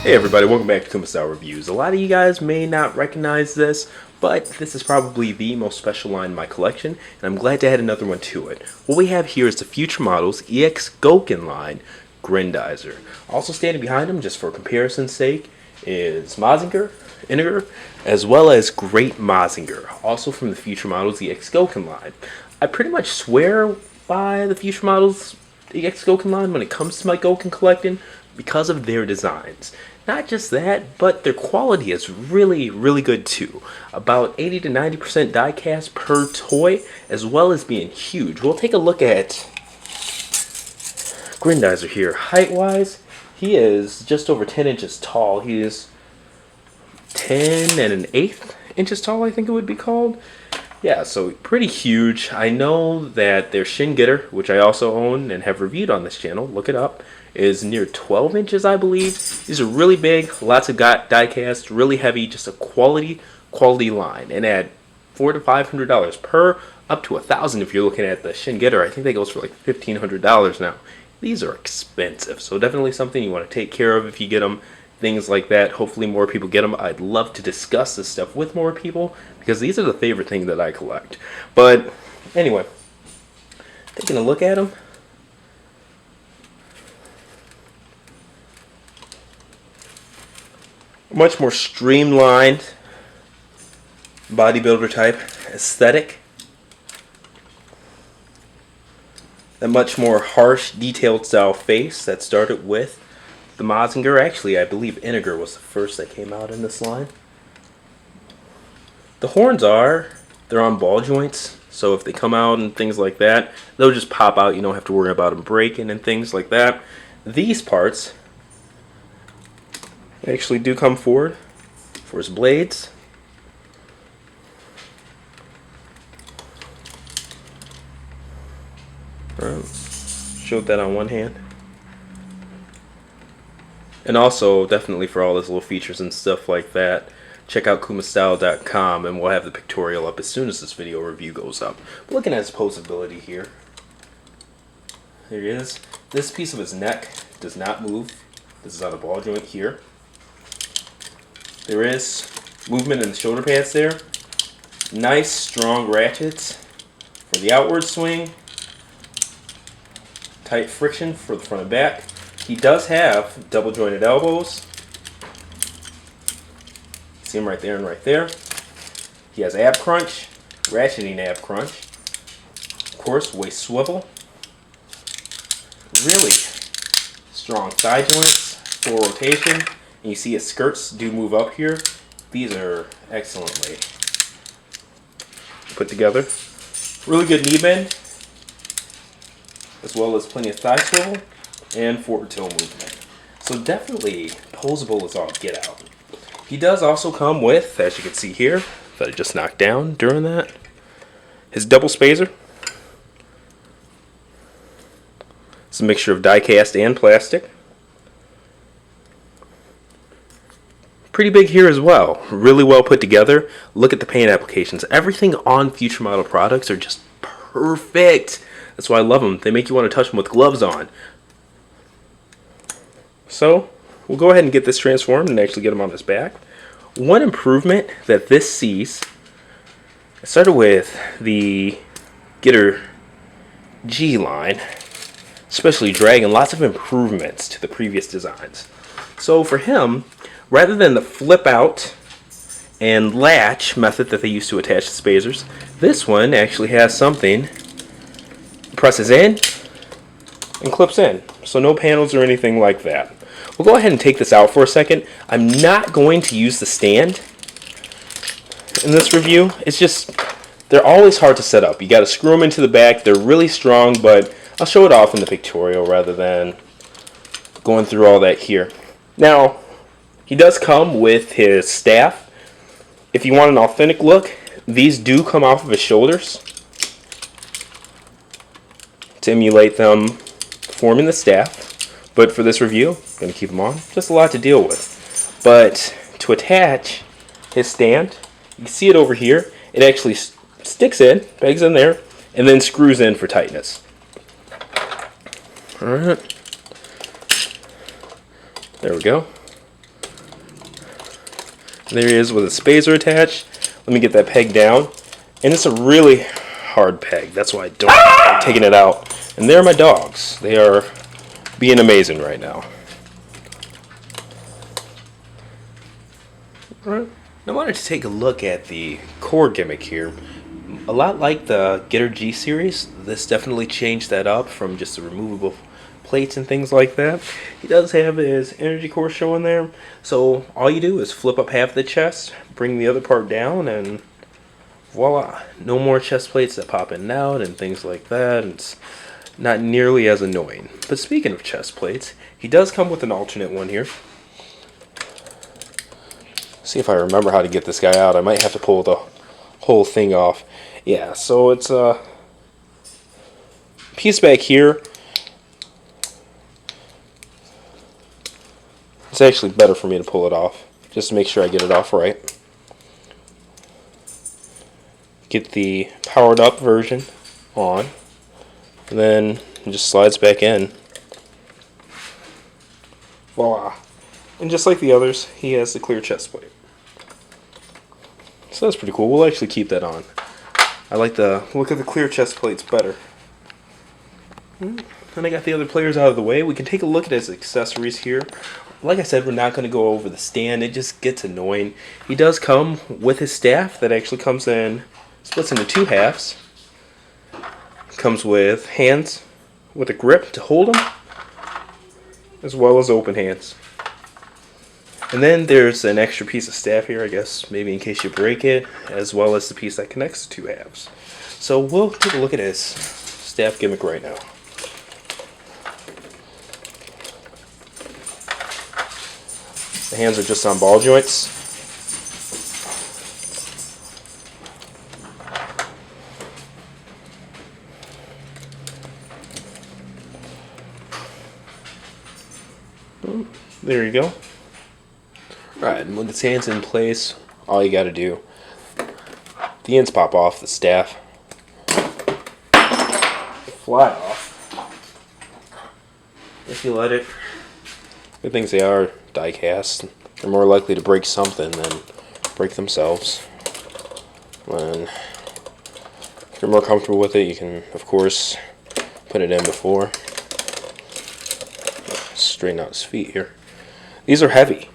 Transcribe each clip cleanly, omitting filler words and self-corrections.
Hey everybody, welcome back to Style Reviews. A lot of you guys may not recognize this, but this is probably the most special line in my collection, and I'm glad to add another one to it. What we have here is the Fewture Models EX Gokin line Grendizer. Also standing behind him, just for comparison's sake, is Integer, as well as Great Mazinger, also from the Fewture Models EX Gokin line. I pretty much swear by the Fewture Models EX Gokin line when it comes to my Gokin collecting because of their designs. Not just that, but their quality is really good too. About 80 to 90% die cast per toy, as well as being huge. We'll take a look at Grendizer here. Height-wise, he is just over 10 inches tall. He is 10 and an eighth inches tall, I think it would be called. Yeah, so pretty huge. I know that their shin getter, which I also own and have reviewed on this channel, look it up, is near 12 inches, I believe. These are really big, lots of die cast, really heavy, just a quality line. And at $400 to $500 per, up to $1,000 if you're looking at the shin getter. I think that goes for like $1,500 now. These are expensive, so definitely something you want to take care of if you get them. Things like that. Hopefully more people get them. I'd love to discuss this stuff with more people because these are the favorite thing that I collect. But anyway, taking a look at them. Much more streamlined bodybuilder type aesthetic. A much more harsh, detailed style face that started with the Mazinger. Actually, I believe Integer was the first that came out in this line. The horns they're on ball joints, so if they come out and things like that, they'll just pop out. You don't have to worry about them breaking and things like that. These parts actually do come forward for his blades. Showed that on one hand. And also, definitely for all those little features and stuff like that, check out kumastyle.com and we'll have the pictorial up as soon as this video review goes up. But looking at his posability here, there he is. This piece of his neck does not move. This is on a ball joint here. There is movement in the shoulder pads there. Nice, strong ratchets for the outward swing. Tight friction for the front and back. He does have double jointed elbows. See them right there and right there. He has ab crunch, ratcheting ab crunch. Of course, waist swivel. Really strong thigh joints, full rotation. And you see his skirts do move up here. These are excellently put together. Really good knee bend, as well as plenty of thigh swivel and forward toe movement. So definitely posable as all get out. He does also come with, as you can see here, that I just knocked down during that, his double spacer. It's a mixture of die cast and plastic. Pretty big here as well. Really well put together. Look at the paint applications. Everything on Fewture Model products are just perfect. That's why I love them. They make you want to touch them with gloves on. So we'll go ahead and get this transformed and actually get him on his back. One improvement that this sees, I started with the Getter G line, especially Dragon, lots of improvements to the previous designs. So for him, rather than the flip out and latch method that they used to attach to spacers, this one actually has something, presses in and clips in. So no panels or anything like that. We'll go ahead and take this out for a second. I'm not going to use the stand in this review. It's just, they're always hard to set up. You got to screw them into the back. They're really strong, but I'll show it off in the pictorial rather than going through all that here. Now, he does come with his staff. If you want an authentic look, these do come off of his shoulders to emulate them forming the staff. But for this review, I'm going to keep them on. Just a lot to deal with. But to attach his stand, you can see it over here. It actually sticks in, pegs in there, and then screws in for tightness. Alright. There we go. There he is with a spacer attached. Let me get that peg down. And it's a really hard peg. That's why I don't like taking it out. And there are my dogs. They are being amazing right now. Alright. I wanted to take a look at the core gimmick here. A lot like the Getter G series, this definitely changed that up from just the removable plates and things like that. He does have his energy core showing there, so all you do is flip up half the chest, bring the other part down, and voila, no more chest plates that pop in and out and things like that. It's not nearly as annoying. But speaking of chest plates, he does come with an alternate one here. See if I remember how to get this guy out. I might have to pull the whole thing off. Yeah, so it's a piece back here. It's actually better for me to pull it off, just to make sure I get it off right. Get the powered up version on, and then it just slides back in. Voila. And just like the others, he has the clear chest plate. So that's pretty cool. We'll actually keep that on. I like the look of the clear chest plates better. And I got the other players out of the way. We can take a look at his accessories here. Like I said, we're not going to go over the stand. It just gets annoying. He does come with his staff that actually comes in, splits into two halves. Comes with hands with a grip to hold them, as well as open hands. And then there's an extra piece of staff here, I guess, maybe in case you break it, as well as the piece that connects the two halves. So we'll take a look at his staff gimmick right now. The hands are just on ball joints. There you go. Alright, and with its hands in place, all you gotta do, the ends pop off the staff, fly off if you let it. Good things they are die cast. They're more likely to break something than break themselves. When if you're more comfortable with it, you can, of course, put it in before. Straighten out his feet here. These are heavy.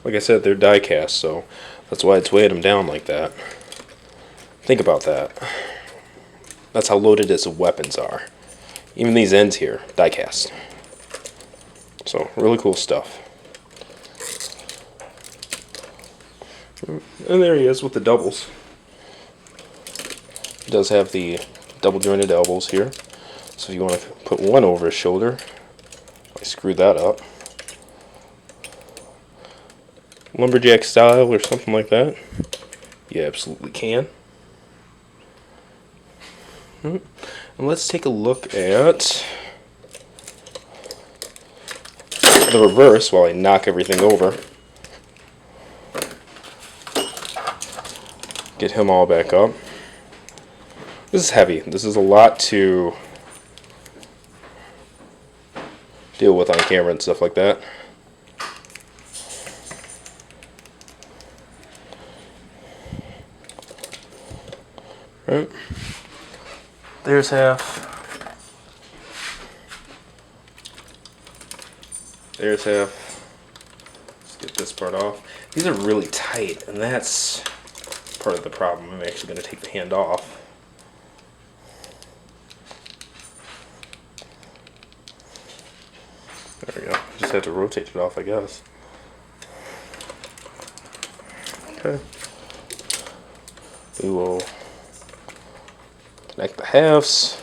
Like I said, they're die cast, so that's why it's weighed them down like that. Think about that. That's how loaded his weapons are. Even these ends here, die cast. So, really cool stuff. And there he is with the doubles. He does have the double jointed elbows here. So if you want to put one over his shoulder, I screwed that up. Lumberjack style or something like that. You absolutely can. And let's take a look at the reverse while I knock everything over. Get him all back up. This is heavy. This is a lot to deal with on camera and stuff like that. Right. There's half. There's half. Let's get this part off. These are really tight, and that's part of the problem. I'm actually going to take the hand off. There we go. Just have to rotate it off, I guess. Okay. We will connect the halves.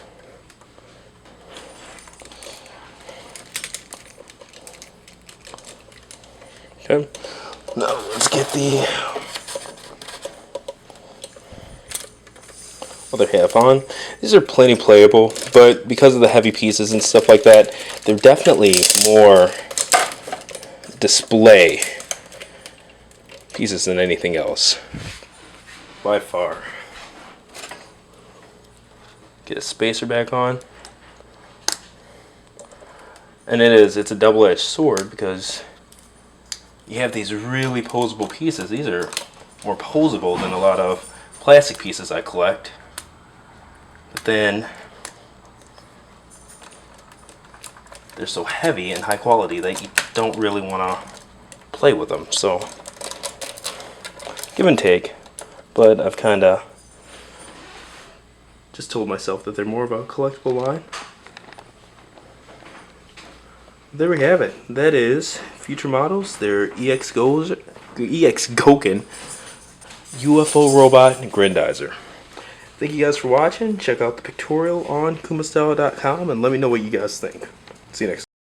Okay. Now let's get the other half on. These are plenty playable, but because of the heavy pieces and stuff like that, they're definitely more display pieces than anything else. By far. Get a spacer back on. And it's a double-edged sword because you have these really posable pieces. These are more posable than a lot of plastic pieces I collect. But then they're so heavy and high quality that you don't really want to play with them. So give and take, but I've kind of just told myself that they're more of a collectible line. There we have it. That is Fewture models. They're EX Gokin UFO robot and Grendizer. Thank you guys for watching. Check out the Pictorial on kumastyle.com and let me know what you guys think. See you next time.